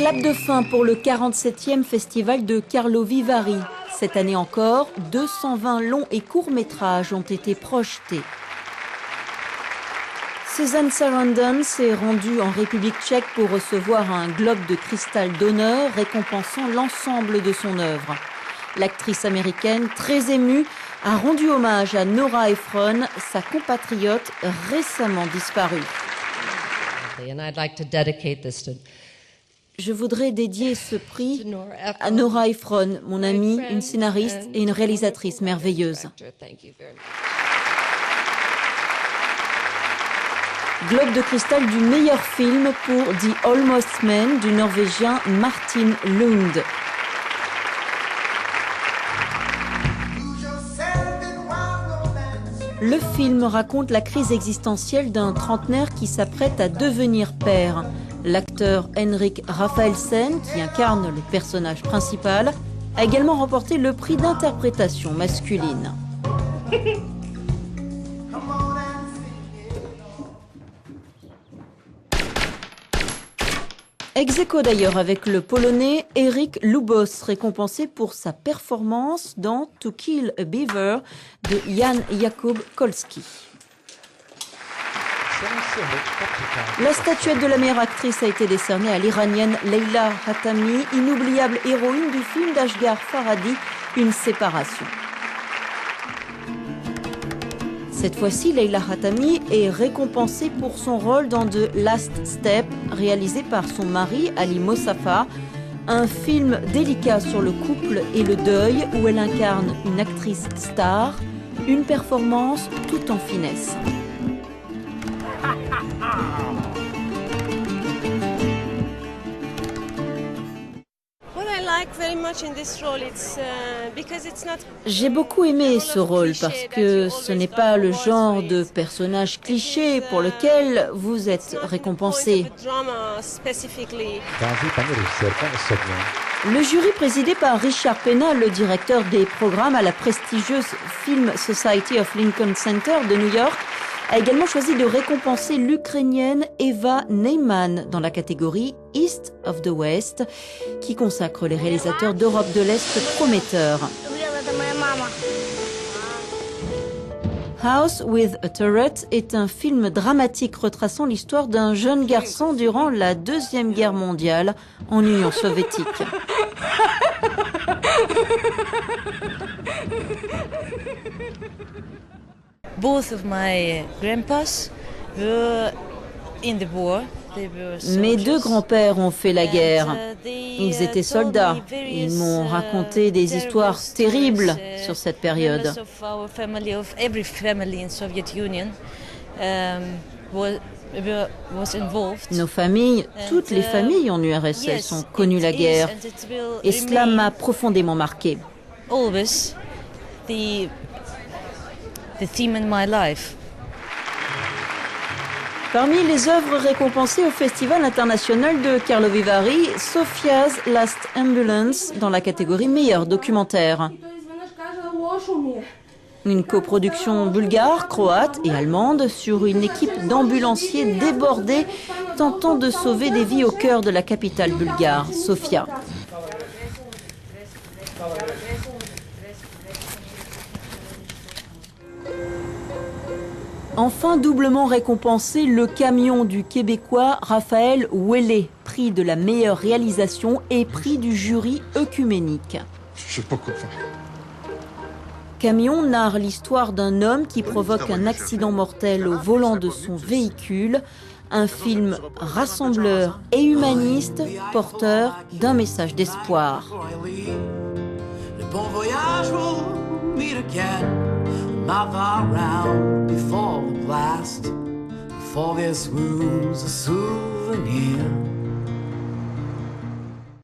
Clap de fin pour le 47e festival de Karlovy Vary. Cette année encore, 220 longs et courts métrages ont été projetés. Susan Sarandon s'est rendue en République tchèque pour recevoir un globe de cristal d'honneur récompensant l'ensemble de son œuvre. L'actrice américaine, très émue, a rendu hommage à Nora Ephron, sa compatriote récemment disparue. Je voudrais dédier ce prix à Nora Ephron, mon amie, une scénariste et une réalisatrice merveilleuse. Globe de cristal du meilleur film pour The Almost Men du Norvégien Martin Lund. Le film raconte la crise existentielle d'un trentenaire qui s'apprête à devenir père. L'acteur Henrik Rafaelsen, qui incarne le personnage principal, a également remporté le prix d'interprétation masculine. Ex-aequo d'ailleurs avec le Polonais Erik Lubos, récompensé pour sa performance dans To Kill a Beaver de Jan Jakub Kolski. La statuette de la meilleure actrice a été décernée à l'Iranienne Leila Hatami, inoubliable héroïne du film d'Ashghar Farhadi, Une séparation. Cette fois-ci, Leila Hatami est récompensée pour son rôle dans The Last Step, réalisé par son mari Ali Mosafa, un film délicat sur le couple et le deuil où elle incarne une actrice star, une performance tout en finesse. J'ai beaucoup aimé ce rôle parce que ce n'est pas le genre de personnage cliché pour lequel vous êtes récompensé. Le jury présidé par Richard Pena, le directeur des programmes à la prestigieuse Film Society of Lincoln Center de New York, a également choisi de récompenser l'Ukrainienne Eva Neyman dans la catégorie East of the West, qui consacre les réalisateurs d'Europe de l'Est prometteurs. House with a Turret est un film dramatique retraçant l'histoire d'un jeune garçon durant la Deuxième Guerre mondiale en Union soviétique. Both of my grandpas were in the war. Mes deux grands-pères ont fait la guerre. Ils étaient soldats. Ils m'ont raconté des histoires terribles sur cette période. Nos familles, toutes les familles en URSS ont connu la guerre. Et cela m'a profondément marqué. The theme in my life. Parmi les œuvres récompensées au Festival international de Karlovy Vary, Sofia's Last Ambulance dans la catégorie meilleur documentaire. Une coproduction bulgare, croate et allemande sur une équipe d'ambulanciers débordés tentant de sauver des vies au cœur de la capitale bulgare, Sofia. Enfin, doublement récompensé, le camion du Québécois Raphaël Ouellet, prix de la meilleure réalisation et prix du jury œcuménique. Je sais pas quoi faire. Camion narre l'histoire d'un homme qui provoque un accident mortel au volant de son véhicule, un film rassembleur et humaniste, porteur d'un message d'espoir. Not far round before the blast, before this wound's a souvenir.